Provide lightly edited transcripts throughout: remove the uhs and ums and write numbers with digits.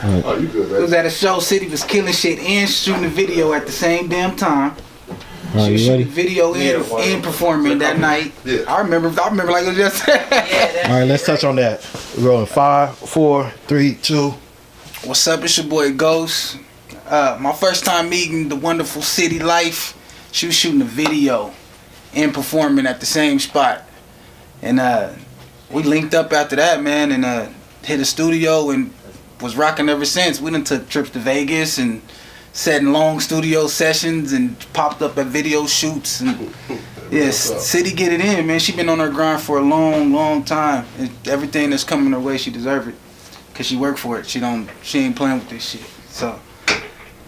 Oh, you good, man. It was at a show. City was killing shit and shooting a video at the same damn time. She was shooting video and performing that night. Yeah. I remember like it was just. All right, let's touch on that. We're rolling 5, 4, 3, 2. What's up? It's your boy Ghost. My first time meeting the wonderful City LYFE. She was shooting a video and performing at the same spot, and we linked up after that, man, and hit a studio and was rocking ever since. We done took trips to Vegas and sat in long studio sessions and popped up at video shoots. And yes, City get it in, man. She been on her grind for a long time. And everything that's coming her way, she deserve it, cause she worked for it. She ain't playing with this shit. So,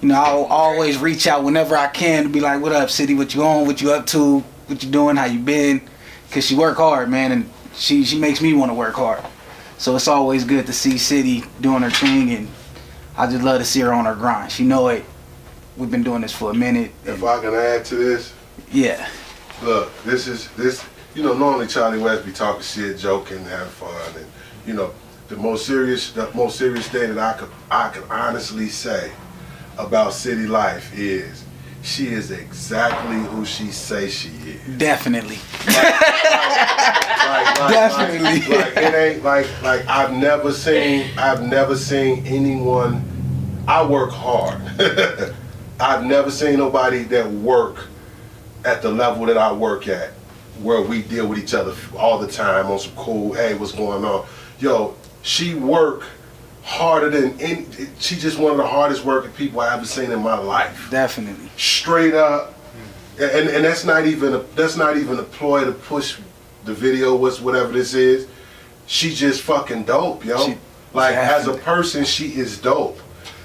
you know, I'll always reach out whenever I can to be like, "What up, City? What you on? What you up to? What you doing? How you been?" Cause she work hard, man, and she makes me want to work hard. So it's always good to see City doing her thing, and I just love to see her on her grind. She know it. We've been doing this for a minute. If I can add to this, yeah. Look, this. You know, normally Charlie West be talking shit, joking, having fun, and you know, the most serious thing that I could honestly say about City LYFE is she is exactly who she say she is. Definitely. Definitely. Like it ain't like I've never seen anyone. I work hard. I've never seen nobody that work at the level that I work at, where we deal with each other all the time on some cool, hey, what's going on? Yo, she work harder than any. She just one of the hardest working people I ever seen in my life. Definitely. Straight up, and that's not even a ploy to push the video, whatever this is. She just fucking dope, yo. As a person, she is dope,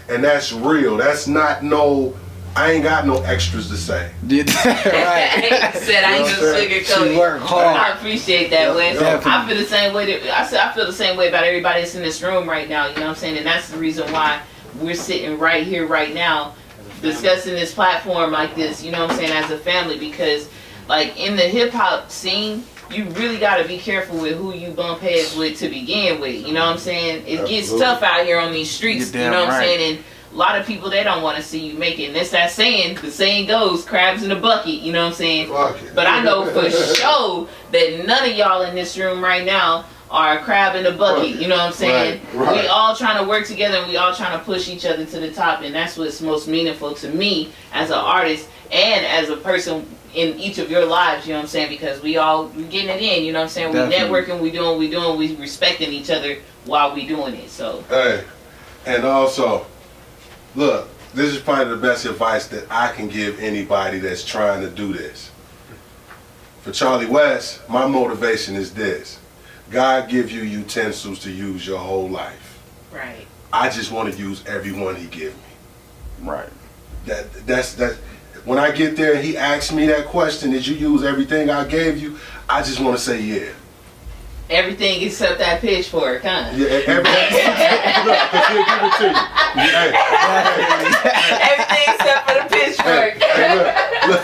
and that's real. That's not no. I ain't got no extras to say. Right. Said I ain't gonna sugarcoat She work hard. I appreciate that, Wes. Definitely. I feel the same way. I feel the same way about everybody that's in this room right now. You know what I'm saying? And that's the reason why we're sitting right here, right now, discussing this platform like this. You know what I'm saying? As a family, because like in the hip hop scene, you really gotta be careful with who you bump heads with to begin with. You know what I'm saying? It gets tough out here on these streets. You know what I'm saying? And a lot of people, they don't want to see you make it. And it's that saying, the saying goes, crabs in a bucket, you know what I'm saying? But I know for sure that none of y'all in this room right now are a crab in a bucket, you know what I'm saying? Right. We all trying to work together and we all trying to push each other to the top, and that's what's most meaningful to me as an artist and as a person in each of your lives, you know what I'm saying? Because we getting it in, you know what I'm saying? Definitely. We networking, we respecting each other while we doing it, so. Hey, and also, look, this is probably the best advice that I can give anybody that's trying to do this. For Charlie West, my motivation is this. God give you utensils to use your whole life. Right. I just want to use every one he give me. Right. That's when I get there and he asks me that question, did you use everything I gave you? I just want to say yeah. Everything except that pitchfork, huh? Yeah, everything. Look, 'cause he'll give it to you. Everything except for the pitchfork. Look,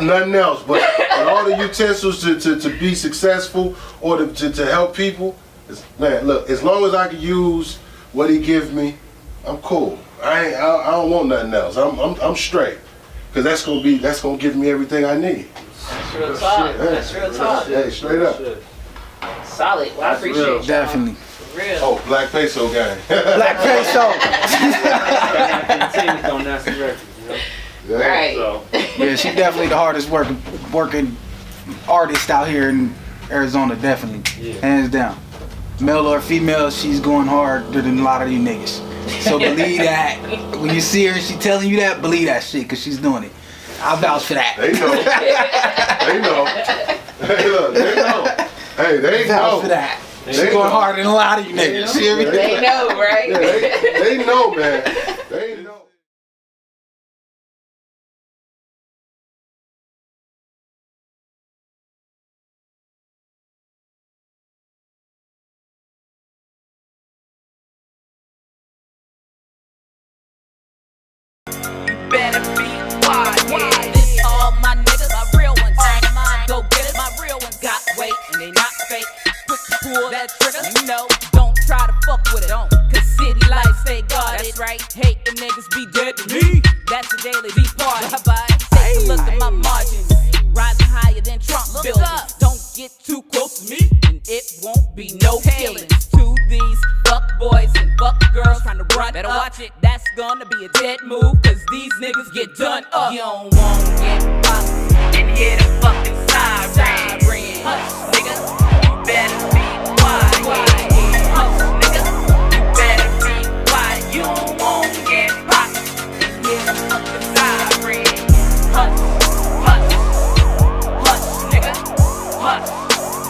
nothing else, but all the utensils to be successful or to help people, man, look, as long as I can use what he gives me, I'm cool. I don't want nothing else. I'm straight, because that's gonna give me everything I need. That's real talk. That's real talk. Hey, straight up. Solid. Well, I appreciate you. Definitely. For real. Oh, Black Peso gang. Black Peso. Right. Yeah, she definitely the hardest working artist out here in Arizona, definitely. Hands down. Male or female, she's going harder than a lot of you niggas. So believe that. When you see her and she telling you that, believe that shit, because she's doing it. I vouch for that. They know. They know. Hey, look, they know. Hey, they know. For that. She's going harder than a lot of you niggas. See everything? They know, right? Yeah, they know, man. They know. Better be wide, yeah. This all my niggas, my real ones. All mine, go get it. My real ones got weight and they not fake. Push pull that trigger, you know. Don't try to fuck with it, cause city get done up. You don't want to get popped and hear the fucking siren. Hush, nigga, you better be quiet. Hush, nigga, you better be quiet. You don't want to get popped and hear the fucking siren. Hush, hush, hush, nigga, hush,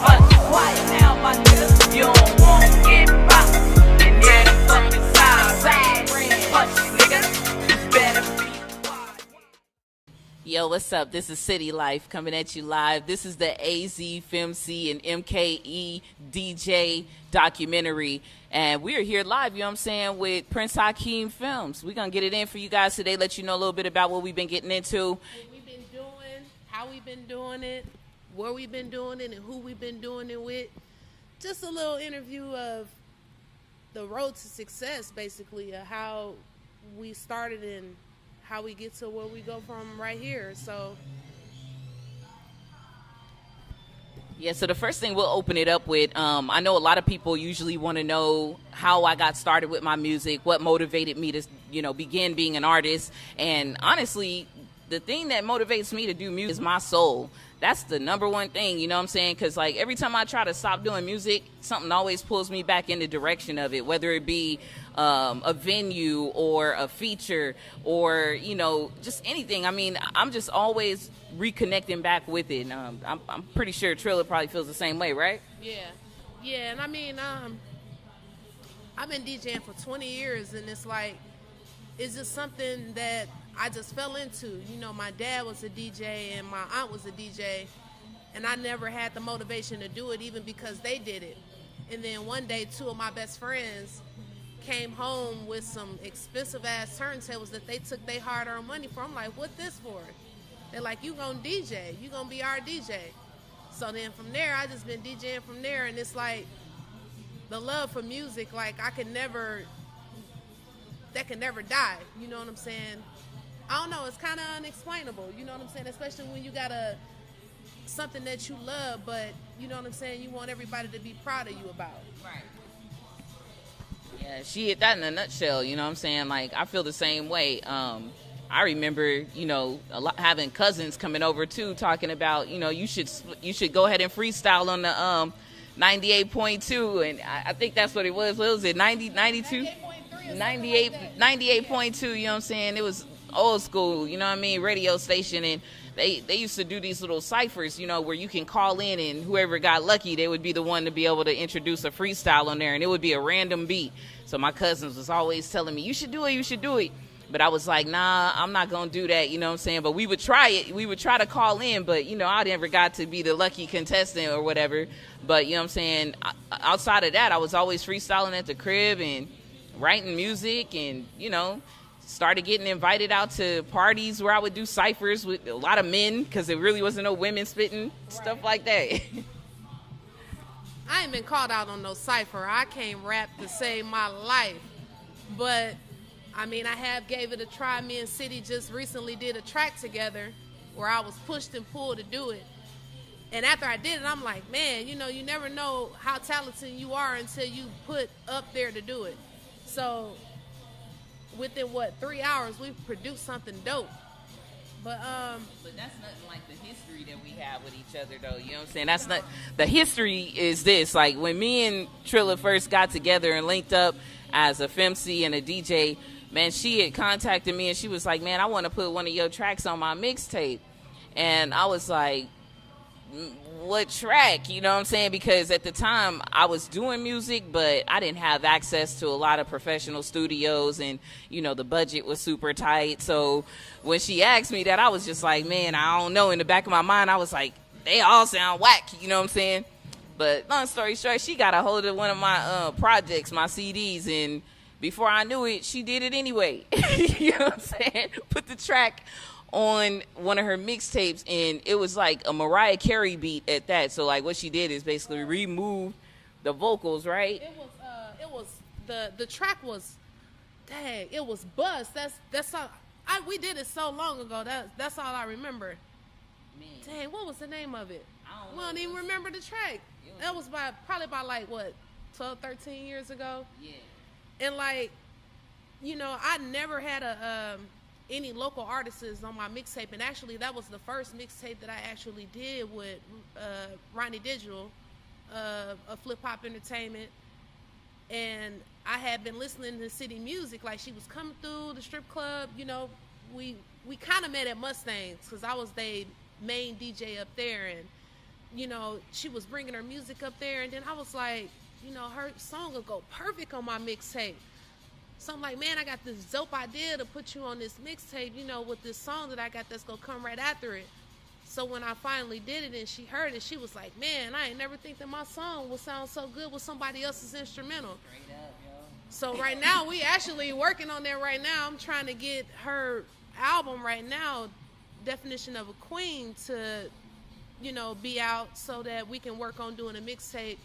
hush. Quiet now, my nigga. You don't want to get popped and hear the fucking siren. Hush, nigga, you better be quiet. Yo, what's up? This is City Life coming at you live. This is the AZ, FEMCEE, and MKE DJ documentary. And we're here live, you know what I'm saying, with Prince Akeem Films. We're going to get it in for you guys today, let you know a little bit about what we've been getting into. What we've been doing, how we've been doing it, where we've been doing it, and who we've been doing it with. Just a little interview of the road to success, basically, of how we started and how we get to where we go from right here. So Yeah, so the first thing we'll open it up with, I know a lot of people usually want to know how I got started with my music, what motivated me to, begin being an artist. And honestly, the thing that motivates me to do music is my soul. That's the number one thing, you know what I'm saying? Because, like, every time I try to stop doing music, something always pulls me back in the direction of it, whether it be a venue or a feature or, just anything. I mean, I'm just always reconnecting back with it. I'm pretty sure TRILL probably feels the same way, right? yeah, and I mean, I've been DJing for 20 years, and it's like, it's just something that I just fell into. My dad was a DJ and my aunt was a DJ, and I never had the motivation to do it, even because they did it. And then one day, two of my best friends came home with some expensive ass turntables that they took their hard-earned money for. I'm like, what this for? They're like, you gonna DJ, you gonna be our DJ. So then from there, I just been DJing from there, and it's like the love for music, like that can never die. You know what I'm saying? I don't know, it's kind of unexplainable. You know what I'm saying? Especially when you got something that you love, but you know what I'm saying, you want everybody to be proud of you about. Right. Yeah, she hit that in a nutshell, you know what I'm saying? Like, I feel the same way. I remember, having cousins coming over too, talking about, you should go ahead and freestyle on the 98.2, and I think that's what it was. What was it, 92? 98.2, you know what I'm saying? It was old school, you know what I mean, radio station, and they used to do these little ciphers, where you can call in, and whoever got lucky, they would be the one to be able to introduce a freestyle on there, and it would be a random beat. So my cousins was always telling me, you should do it. But I was like, nah, I'm not going to do that, you know what I'm saying? But we would try it. We would try to call in, but, I never got to be the lucky contestant or whatever. But, you know what I'm saying, outside of that, I was always freestyling at the crib and writing music and, started getting invited out to parties where I would do ciphers with a lot of men because there really wasn't no women spitting, stuff like that. I ain't been called out on no cipher. I can't rap to save my life. But, I mean, I have gave it a try. Me and City just recently did a track together where I was pushed and pulled to do it. And after I did it, I'm like, man, you never know how talented you are until you put up there to do it. So within 3 hours, we produced something dope. But that's nothing like the history that we have with each other, though. You know what I'm saying? That's not the history. Is this like when me and TRILL first got together and linked up as a FEMCEE and a DJ? Man, she had contacted me and she was like, "Man, I want to put one of your tracks on my mixtape," and I was like, what track? You know what I'm saying? Because at the time I was doing music, but I didn't have access to a lot of professional studios, and the budget was super tight. So when she asked me that, I was just like, man, I don't know. In the back of my mind, I was like, they all sound whack. You know what I'm saying? But long story short, she got a hold of one of my projects, my CDs, and before I knew it, she did it anyway. You know what I'm saying? Put the track on one of her mixtapes, and it was like a Mariah Carey beat at that. So like what she did is basically remove the vocals, right? It was the track was, dang, it was bust. That's all. We did it so long ago. That's all I remember. Man. Dang, what was the name of it? We don't even remember the track. That was probably about like 12, 13 years ago. Yeah. And like, I never had any local artists on my mixtape. And actually, that was the first mixtape that I actually did with Ronnie Digital of Flip Hop Entertainment. And I had been listening to city music, like she was coming through the strip club. You know, we kind of met at Mustangs because I was the main DJ up there, and you know, she was bringing her music up there, and then I was like, you know, her song will go perfect on my mixtape. So I'm like, man, I got this dope idea to put you on this mixtape, you know, with this song that I got that's gonna come right after it. So when I finally did it and she heard it, she was like, man, I ain't never think that my song would sound so good with somebody else's instrumental. Straight up, yo. So right now, we actually working on that right now. I'm trying to get her album right now, Definition of a Queen, to, you know, be out so that we can work on doing a mixtape,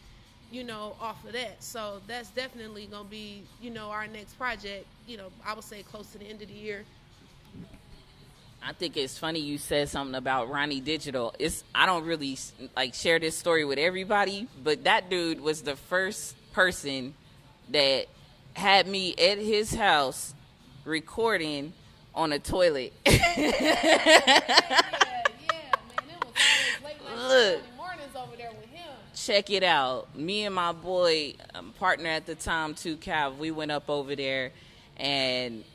you know, off of that. So that's definitely going to be, you know, our next project, you know, I would say close to the end of the year. I think it's funny you said something about Ronnie Digital. I don't really like share this story with everybody, but that dude was the first person that had me at his house recording on a toilet. Yeah, man. It was always late night Look. mornings over there with him. Check it out. Me and my boy, partner at the time, 2Cav, we went up over there, and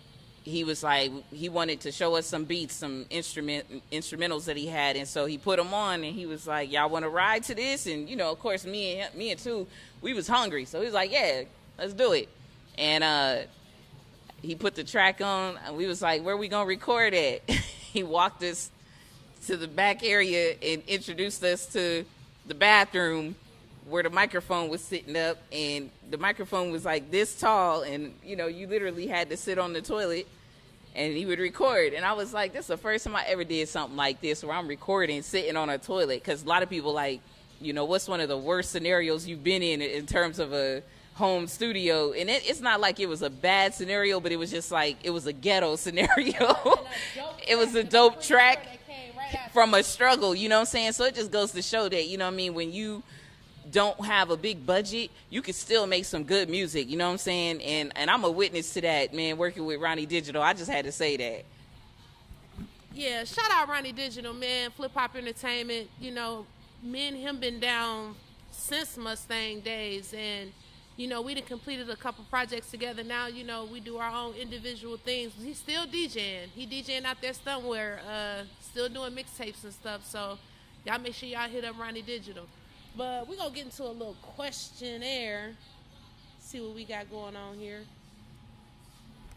he was like, he wanted to show us some beats, some instrumentals that he had, and so he put them on, and he was like, y'all want to ride to this? And, you know, of course, me and Two, we was hungry, so he was like, yeah, let's do it. And he put the track on, and we was like, where we going to record at? He walked us to the back area and introduced us to the bathroom where the microphone was sitting up, and the microphone was like this tall, and, you know, you literally had to sit on the toilet, and he would record. And I was like, this is the first time I ever did something like this where I'm recording sitting on a toilet, because a lot of people like, you know, what's one of the worst scenarios you've been in terms of a home studio? And it's not like it was a bad scenario, but it was just like, it was a ghetto scenario. It was a dope track from a struggle, you know what I'm saying? So it just goes to show that, you know what I mean, when you don't have a big budget, you can still make some good music, you know what I'm saying? And I'm a witness to that, man, working with Ronnie Digital. I just had to say that. Yeah, shout out Ronnie Digital, man. Flip Hop Entertainment, you know, me and him been down since Mustang days, and you know, we done completed a couple projects together. Now, you know, we do our own individual things. He's still DJing. He DJing out there somewhere, still doing mixtapes and stuff. So y'all make sure y'all hit up Ronnie Digital. But we're going to get into a little questionnaire, see what we got going on here.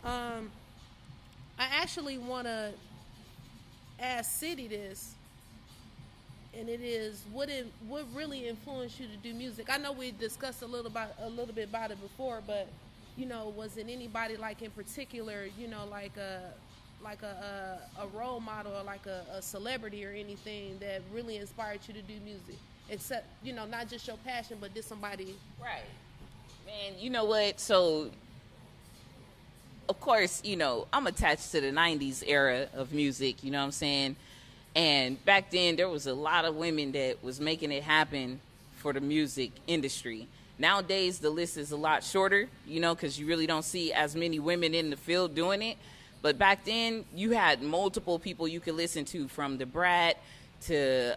I actually want to ask City this, and it is, what really influenced you to do music? I know we discussed a little bit about it before, but you know, was it anybody like in particular, you know, like a role model or like a celebrity or anything that really inspired you to do music? Except, you know, not just your passion, but did somebody... Right. Man, you know what? So, of course, you know, I'm attached to the 90s era of music, you know what I'm saying? And back then, there was a lot of women that was making it happen for the music industry. Nowadays, the list is a lot shorter, you know, because you really don't see as many women in the field doing it. But back then, you had multiple people you could listen to, from the Brat to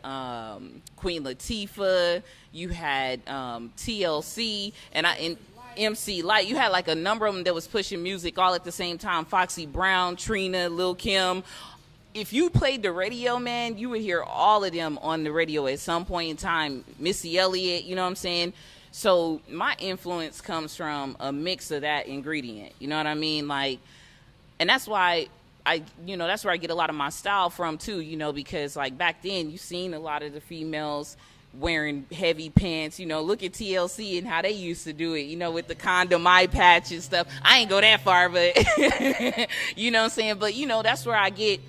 Queen Latifah. You had TLC and MC Lyte. You had like a number of them that was pushing music all at the same time. Foxy Brown, Trina, Lil Kim. If you played the radio, man, you would hear all of them on the radio at some point in time. Missy Elliott, you know what I'm saying? So my influence comes from a mix of that ingredient. You know what I mean? Like, and that's why that's where I get a lot of my style from too, you know, because like back then you seen a lot of the females wearing heavy pants, you know, look at TLC and how they used to do it, you know, with the condom eye patch and stuff. I ain't go that far, but you know what I'm saying? But you know, that's where I get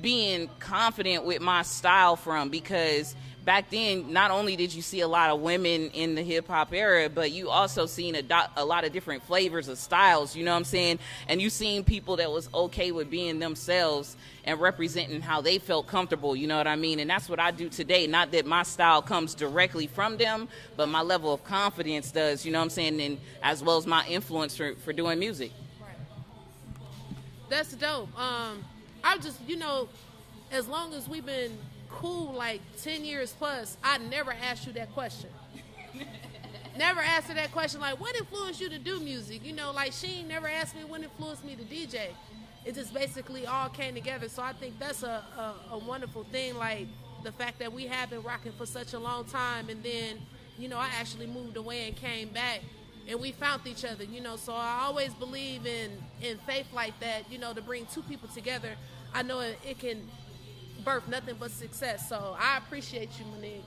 being confident with my style from, because back then, not only did you see a lot of women in the hip-hop era, but you also seen a lot of different flavors of styles, you know what I'm saying? And you seen people that was okay with being themselves and representing how they felt comfortable, you know what I mean? And that's what I do today. Not that my style comes directly from them, but my level of confidence does, you know what I'm saying? And as well as my influence for doing music. Right. That's dope. I just, you know, as long as we've been cool, like 10 years plus, I never asked you that question. Never asked her that question, like, what influenced you to do music? You know, like, she ain't never asked me what influenced me to DJ. It just basically all came together. So I think that's a wonderful thing, like, the fact that we have been rocking for such a long time, and then, you know, I actually moved away and came back, and we found each other, you know. So I always believe in faith like that, you know, to bring two people together. I know it can birth nothing but success. So I appreciate you, Monique.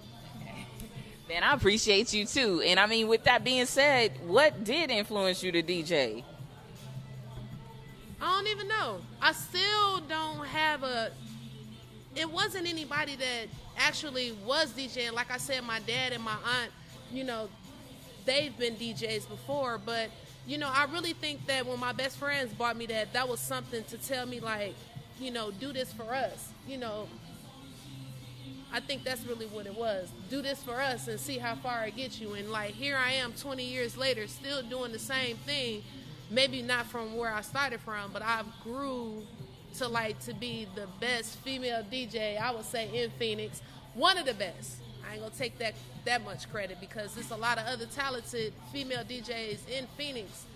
Man, I appreciate you too. And I mean, with that being said, what did influence you to DJ? I don't even know. I still don't have it wasn't anybody that actually was DJing. Like I said, my dad and my aunt, you know, they've been DJs before. But, you know, I really think that when my best friends bought me that was something to tell me, like, you know, do this for us. You know, I think that's really what it was. Do this for us and see how far it gets you. And, like, here I am 20 years later still doing the same thing. Maybe not from where I started from, but I've grew to be the best female DJ, I would say, in Phoenix. One of the best. I ain't going to take that much credit because there's a lot of other talented female DJs in Phoenix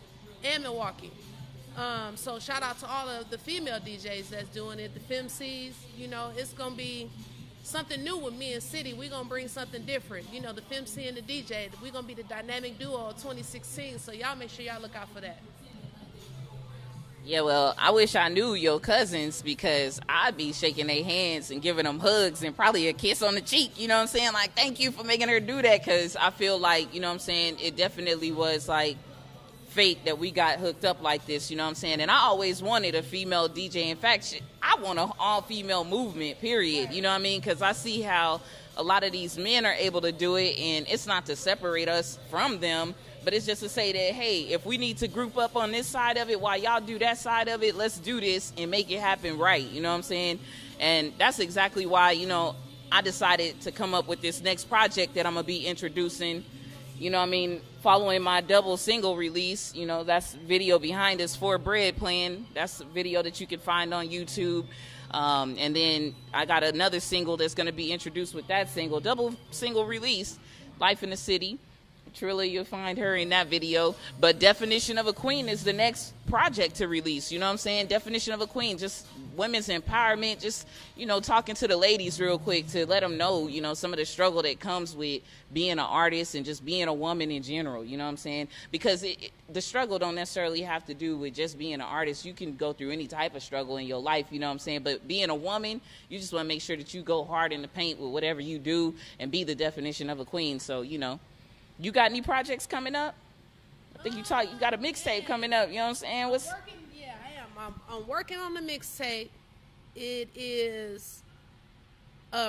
and Milwaukee. So shout out to all of the female DJs that's doing it, the FEMCEEs. You know, it's going to be something new with me and City. We're going to bring something different. You know, the FEMCEE and the DJ, we're going to be the dynamic duo of 2016. So y'all make sure y'all look out for that. Yeah, well, I wish I knew your cousins because I'd be shaking their hands and giving them hugs and probably a kiss on the cheek. You know what I'm saying? Like, thank you for making her do that because I feel like, you know what I'm saying, it definitely was like fate that we got hooked up like this, you know what I'm saying? And I always wanted a female DJ. In fact, I want an all-female movement, period. You know what I mean? Because I see how a lot of these men are able to do it, and it's not to separate us from them, but it's just to say that, hey, if we need to group up on this side of it while y'all do that side of it, let's do this and make it happen right. You know what I'm saying? And that's exactly why, you know, I decided to come up with this next project that I'm going to be introducing. You know what I mean? Following my double single release, you know, that's video behind us for Bread playing. That's a video that you can find on YouTube. And then I got another single that's going to be introduced with that single, double single release, Life in the City. TRILL, you'll find her in that video. But Definition of a Queen is the next project to release. You know what I'm saying? Definition of a Queen, just women's empowerment, just, you know, talking to the ladies real quick to let them know, you know, some of the struggle that comes with being an artist and just being a woman in general. You know what I'm saying? Because the struggle don't necessarily have to do with just being an artist. You can go through any type of struggle in your life, you know what I'm saying? But being a woman, you just want to make sure that you go hard in the paint with whatever you do and be the definition of a queen. So, you know. You got any projects coming up? I think you got a mixtape coming up. You know what I'm saying? I am. I'm working on the mixtape. It is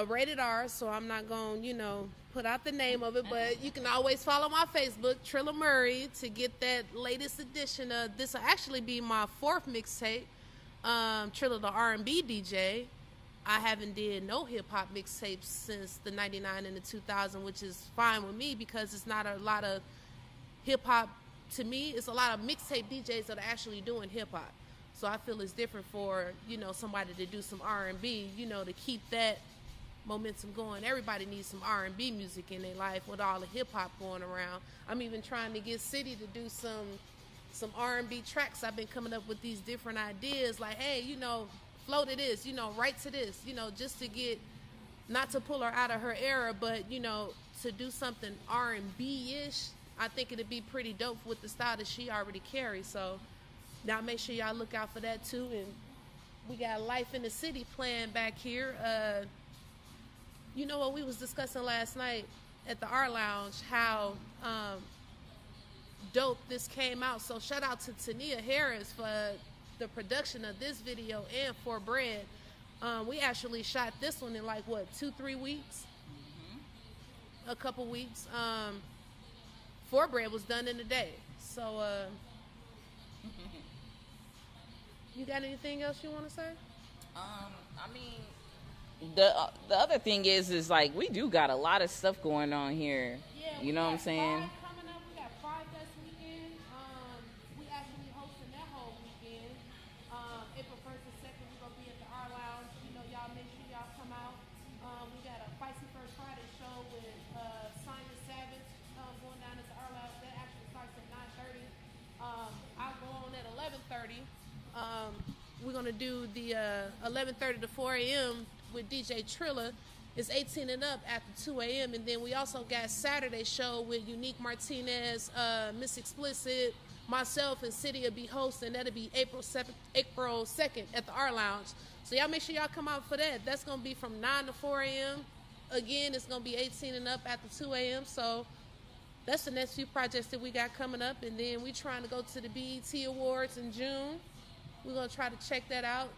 rated R, so I'm not going to, you know, put out the name of it. But you can always follow my Facebook, Trilla Murray, to get that latest edition of this. Will actually be my fourth mixtape, Trilla the R&B DJ. I haven't did no hip-hop mixtapes since the 99 and the 2000, which is fine with me because it's not a lot of hip-hop. To me, it's a lot of mixtape DJs that are actually doing hip-hop. So I feel it's different for, you know, somebody to do some R&B, you know, to keep that momentum going. Everybody needs some R&B music in their life with all the hip-hop going around. I'm even trying to get City to do some R&B tracks. I've been coming up with these different ideas like, hey, you know, flow to this, you know, write to this, you know, just to get, not to pull her out of her era, but, you know, to do something R&B-ish. I think it'd be pretty dope with the style that she already carries. So now make sure y'all look out for that too. And we got Life in the City playing back here. You know what we was discussing last night at the Art Lounge, how dope this came out. So shout out to Tania Harris for the production of this video and for Bread. We actually shot this one in like, what, 2-3 weeks? Mm-hmm. A couple weeks. For Bread was done in a day. So, you got anything else you want to say? I mean, the other thing is like, we do got a lot of stuff going on here. Yeah, you know what I'm saying? Coming up, we got Pride Fest weekend. We actually hosting that whole weekend. April 1st and 2nd, we're gonna be at the Art going to do the 11:30 to 4 a.m. with DJ TRILL. It's 18 and up after 2 a.m. And then we also got Saturday show with Unique Martinez, Miss Explicit, myself, and City will be hosting. That'll be April 2nd at the R Lounge. So y'all make sure y'all come out for that. That's going to be from 9 to 4 a.m. Again, it's going to be 18 and up after 2 a.m. So that's the next few projects that we got coming up. And then we trying to go to the BET Awards in June. We're going to try to check that out.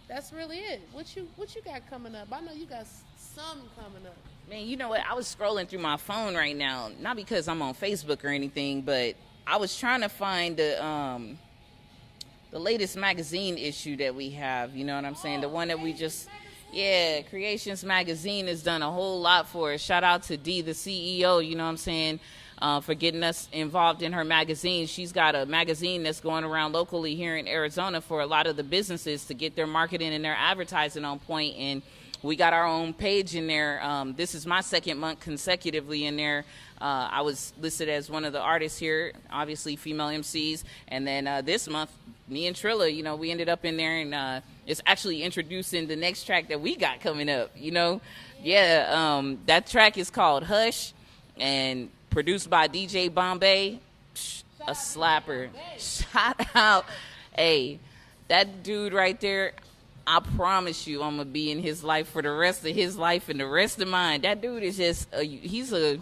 That's really it. What you got coming up? I know you got some coming up. Man, you know what? I was scrolling through my phone right now, not because I'm on Facebook or anything, but I was trying to find the latest magazine issue that we have. You know what I'm saying? The one that we just, Creations Magazine has done a whole lot for us. Shout out to Dee, the CEO, you know what I'm saying, for getting us involved in her magazine. She's got a magazine that's going around locally here in Arizona for a lot of the businesses to get their marketing and their advertising on point. And we got our own page in there. This is my second month consecutively in there. I was listed as one of the artists here, obviously female MCs. And then this month, me and TRILL, you know, we ended up in there, and it's actually introducing the next track that we got coming up, you know. That track is called Hush and produced by DJ Bombay. A slapper. Shout out. Hey, that dude right there, I promise you I'm going to be in his life for the rest of his life and the rest of mine. That dude is just, he's a,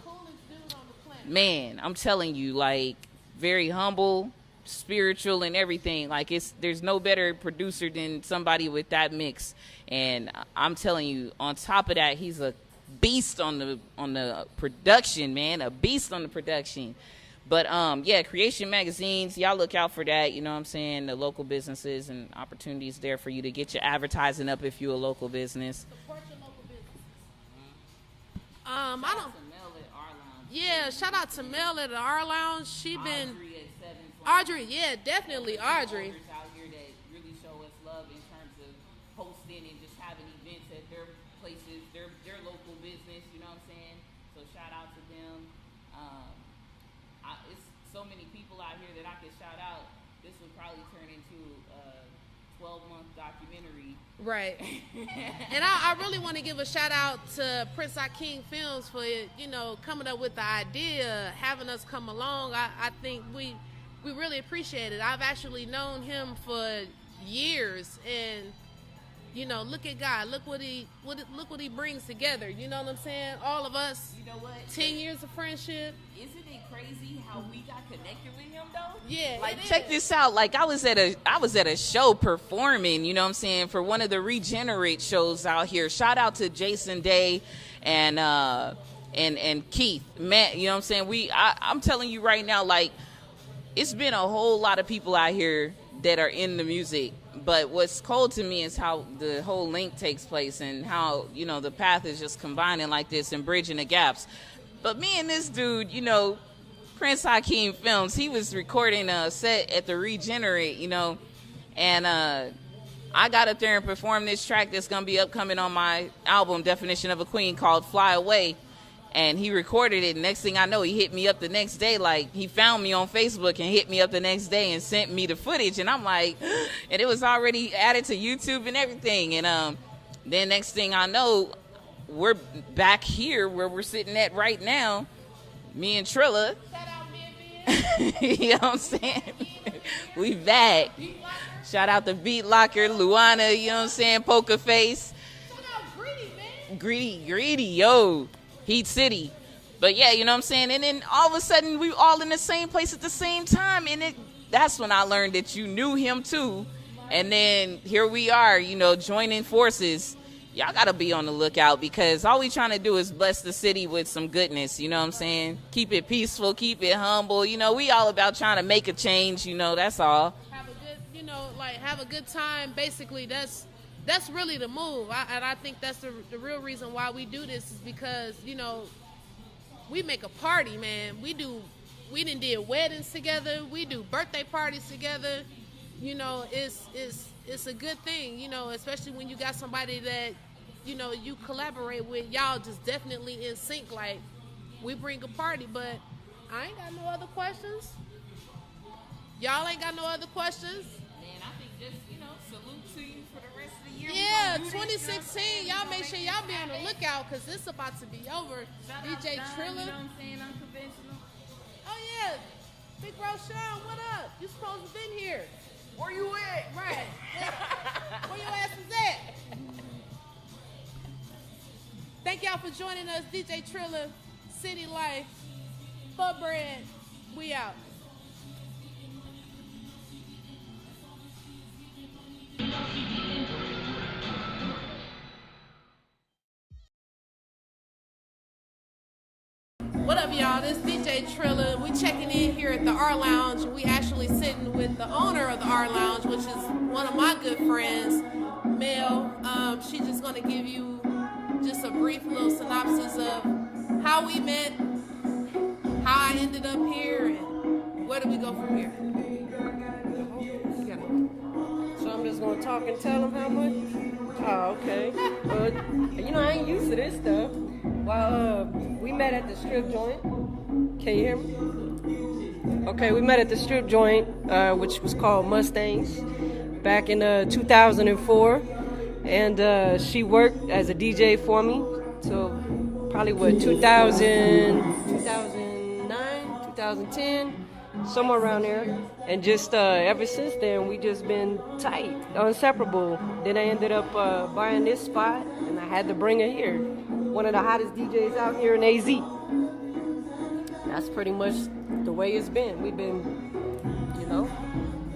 man, I'm telling you, like, very humble, spiritual, and everything. Like, there's no better producer than somebody with that mix. And I'm telling you, on top of that, he's a beast on the production, man, a beast on the production. But Creation Magazines, y'all look out for that, you know what I'm saying, the local businesses and opportunities there for you to get your advertising up if you're a local business. Support your local business. Shout out to Mel at the R Lounge. She been Audrey, definitely Audrey. Out here that really show us love in terms of hosting and just having events at their places, their local business, you know what I'm saying? So shout out to them. It's so many people out here that I could shout out. This would probably turn into a 12-month documentary. Right. And I really want to give a shout out to Prince Akeem Films for, you know, coming up with the idea, having us come along. I think we really appreciate it. I've actually known him for years, and you know, look at God. Look what he brings together. You know what I'm saying? All of us. You know what? 10 years of friendship. Isn't it crazy how we got connected with him though? Yeah. Like, check this out. Like, I was at a show performing, you know what I'm saying, for one of the Regenerate shows out here. Shout out to Jason Day and Keith. Man, you know what I'm saying? I'm telling you right now, like, it's been a whole lot of people out here that are in the music. But what's cool to me is how the whole link takes place and how, you know, the path is just combining like this and bridging the gaps. But me and this dude, you know, Prince Akeem Films, he was recording a set at the Regenerate, you know, and I got up there and performed this track that's going to be upcoming on my album, Definition of a Queen, called Fly Away. And he recorded it. Next thing I know, he hit me up the next day. Like, he found me on Facebook and hit me up the next day and sent me the footage. And I'm like, and it was already added to YouTube and everything. And then next thing I know, we're back here where we're sitting at right now, me and TRILL. Shout out Ben. You know what I'm saying? We back. Shout out to Beat Locker, Luana, you know what I'm saying? Poker Face. Shout out Greedy, man. Greedy, yo. Heat City. But yeah, you know what I'm saying? And then all of a sudden we all in the same place at the same time. And that's when I learned that you knew him too. And then here we are, you know, joining forces. Y'all got to be on the lookout because all we trying to do is bless the city with some goodness. You know what I'm saying? Keep it peaceful, keep it humble. You know, we all about trying to make a change, you know, that's all. Have a good, you know, like have a good time. Basically, that's really the move. And I think that's the real reason why we do this is because, you know, we make a party, man. We done did weddings together. We do birthday parties together. You know, it's a good thing, you know, especially when you got somebody that, you know, you collaborate with. Y'all just definitely in sync. Like, we bring a party, but I ain't got no other questions. Y'all ain't got no other questions? and I think just, salute to you for the rest of the year. Yeah, 2016. Y'all make sure y'all be on the lookout because this about to be over. DJ TRILL. You know what I'm saying? Unconventional. Oh yeah, Big Bro Sean, what up? You supposed to been here. Where you at? Right. Where your ass is at? Thank y'all for joining us. DJ TRILL, City Life, for bread. We out. What up, y'all? This DJ TRILL. We checking in here at the R Lounge. We actually sitting with the owner of the R Lounge, which is one of my good friends, Mel. She's just gonna give you just a brief little synopsis of how we met, how I ended up here, and where do we go from here. So I'm just gonna talk and tell them how much? Oh, okay. I ain't used to this stuff. Well, we met at the strip joint. Can you hear me? Okay, we met at the strip joint, which was called Mustangs, back in 2004. And she worked as a DJ for me till probably 2009, 2010, somewhere around there. And just ever since then, we just been tight, inseparable. Then I ended up buying this spot, and I had to bring her here. One of the hottest DJs out here in AZ. That's pretty much the way it's been. We've been,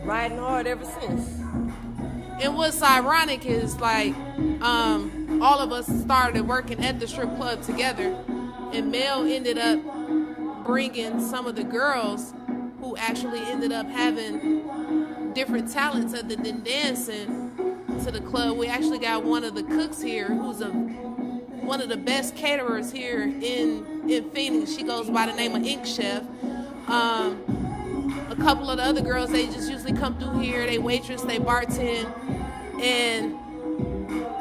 riding hard ever since. And what's ironic is like all of us started working at the strip club together, and Mel ended up bringing some of the girls who actually ended up having different talents other than dancing to the club. We actually got one of the cooks here who's one of the best caterers here in Phoenix. She goes by the name of Ink Chef. A couple of the other girls, they just usually come through here. They waitress, they bartend. And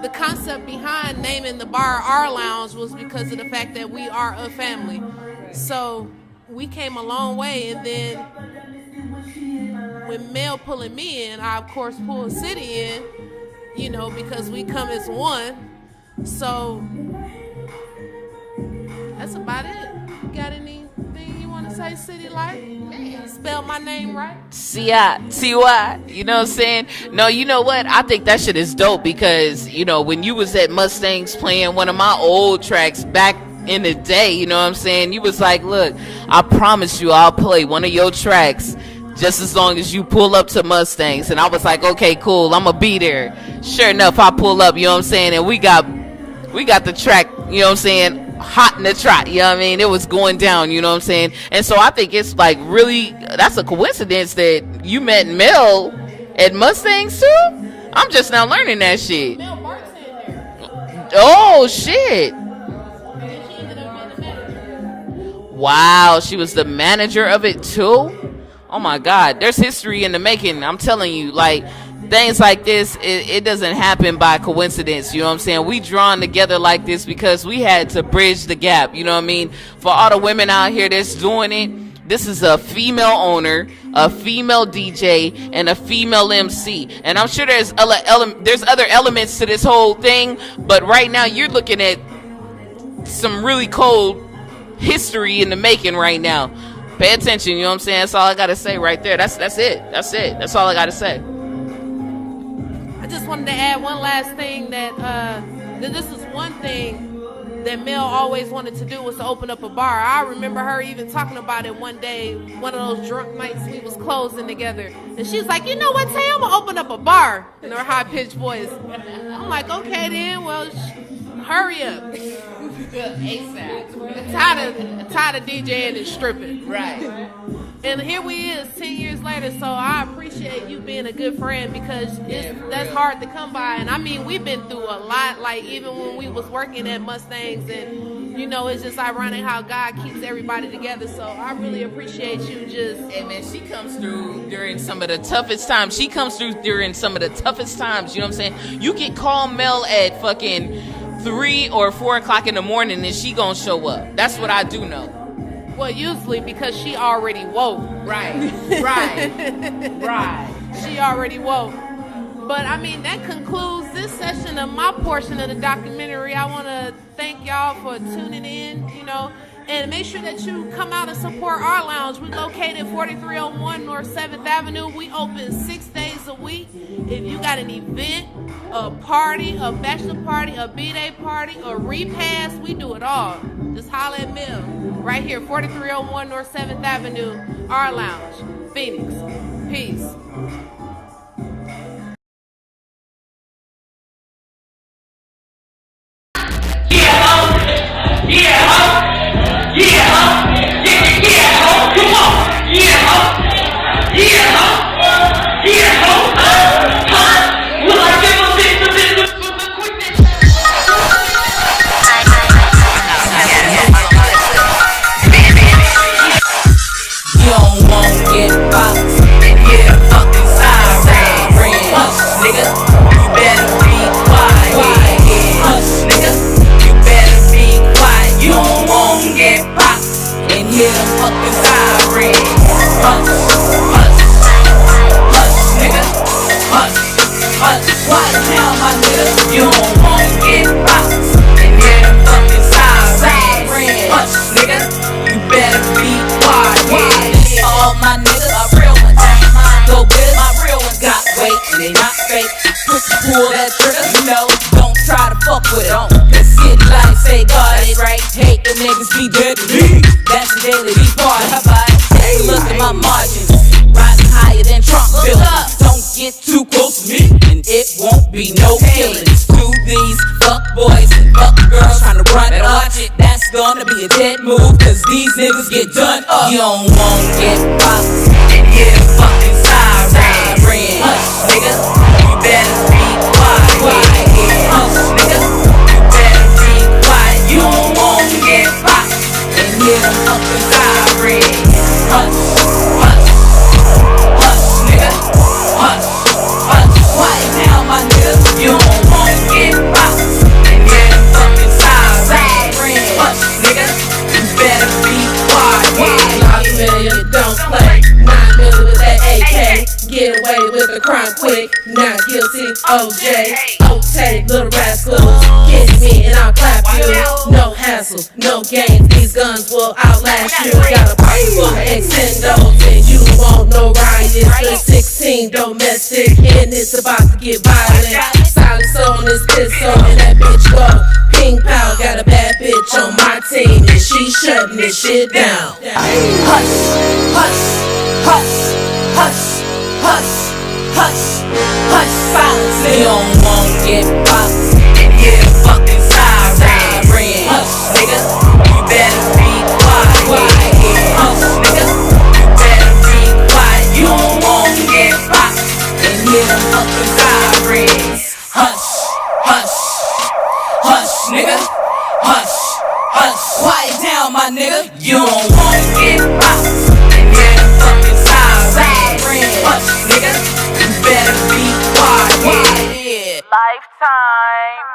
the concept behind naming the bar Our Lounge was because of the fact that we are a family. So we came a long way. And then when Mel pulling me in, I, of course, pull City in, because we come as one. So that's about it. You got anything you want to say, City Life? Spell my name right? C-I-T-Y. You know what I'm saying? No, you know what? I think that shit is dope because, when you was at Mustangs playing one of my old tracks back in the day, you know what I'm saying? You was like, look, I promise you I'll play one of your tracks just as long as you pull up to Mustangs. And I was like, okay, cool, I'm gonna be there. Sure enough, I pull up, you know what I'm saying? And we got the track, you know what I'm saying, hot in the trot, you know what I mean? It was going down, you know what I'm saying? And so I think it's like really, that's a coincidence that you met Mel at Mustangs too? I'm just now learning that shit. Mel bartended there. Oh shit. And she ended up being the manager. Wow, she was the manager of it too? Oh my God, there's history in the making. I'm telling you, like, things like this, it doesn't happen by coincidence, you know what I'm saying? We drawn together like this because we had to bridge the gap, you know what I mean? For all the women out here that's doing it, this is a female owner, a female DJ, and a female MC. And I'm sure there's other elements to this whole thing, but right now you're looking at some really cold history in the making right now. Pay attention, you know what I'm saying? That's all I gotta say right there. That's it. That's all I gotta say. I just wanted to add one last thing that this is one thing that Mel always wanted to do was to open up a bar. I remember her even talking about it one day, one of those drunk nights we was closing together. And she's like, you know what, Tay, I'm going to open up a bar in her high-pitched voice. I'm like, okay then, well, hurry up. ASAP. Tired of DJing and stripping. Right. And here we is 10 years later, so I appreciate you being a good friend because that's hard to come by. And I mean, we've been through a lot, like even when we was working at Mustangs, and it's just ironic how God keeps everybody together. So I really appreciate you just. Hey man, she comes through during some of the toughest times. You know what I'm saying? You can call Mel at fucking 3 or 4 o'clock in the morning and she gonna show up. That's what I do know. Well, usually because she already woke. Right. she already woke. But I mean, that concludes this session of my portion of the documentary. I want to thank y'all for tuning in, you know, and make sure that you come out and support our lounge. We're located 4301 North 7th Avenue. We open 6 days a week. If you got an event, a party, a bachelor party, a B-day party, a repast, we do it all. Just holler at Mill. Right here, 4301 North 7th Avenue, our lounge, Phoenix. Peace. Pull that trigger, you know, don't try to fuck with it. Cause shit like say God it right. Hate the niggas be dead to me. That's the daily be party. Take a look at my margins, rising higher than Trump buildings. Don't get too close to me, and it won't be no killings. To these fuck boys and fuck girls trying to run it up, that's gonna be a dead move. Cause these niggas get done up. You don't wanna get popped and get a fucking siren. Hush, nigga, you better be quiet. Hush, nigga, you better be quiet. You don't wanna get popped and get a fucking siren. Hush, hush, hush, nigga, hush, hush. Quiet now, my nigga. You don't wanna get popped and get a fucking siren. Hush, nigga, you better be quiet. $9 million, don't play. $9 million with that AK. Get away with the crime quick, not guilty, OJ. O-take, little rascals, get me and I'll clap you. No hassle, no games, these guns will outlast you. Got a party full of extendos and you won't know riots. The 16 domestic and it's about to get violent. Silence on this pistol and that bitch go ping pow. Got a bad bitch on my team and she shutting this shit down. Hush, hush, hush, hush. Hush, hush, hush, silence. You don't wanna get popped and get a fucking siren. Hush, nigga, you better be quiet. Hush, nigga, you better be quiet. You don't wanna get popped and get a fucking siren. Hush, hush, hush, nigga, hush, hush. Quiet down, my nigga. You don't wanna get popped and get a fucking siren. Hush, nigga, you better be quiet. Lifetime.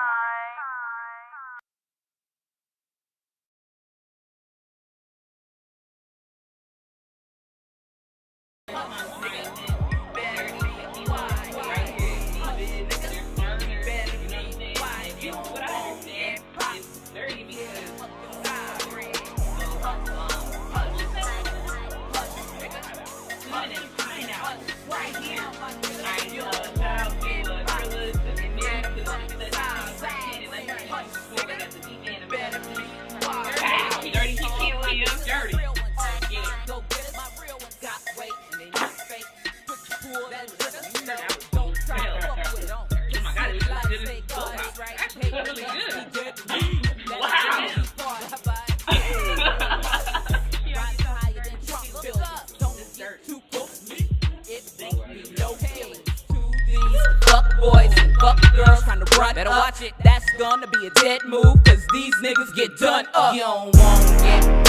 Better watch it, that's gonna be a dead move, cause these niggas get done up. You don't wanna get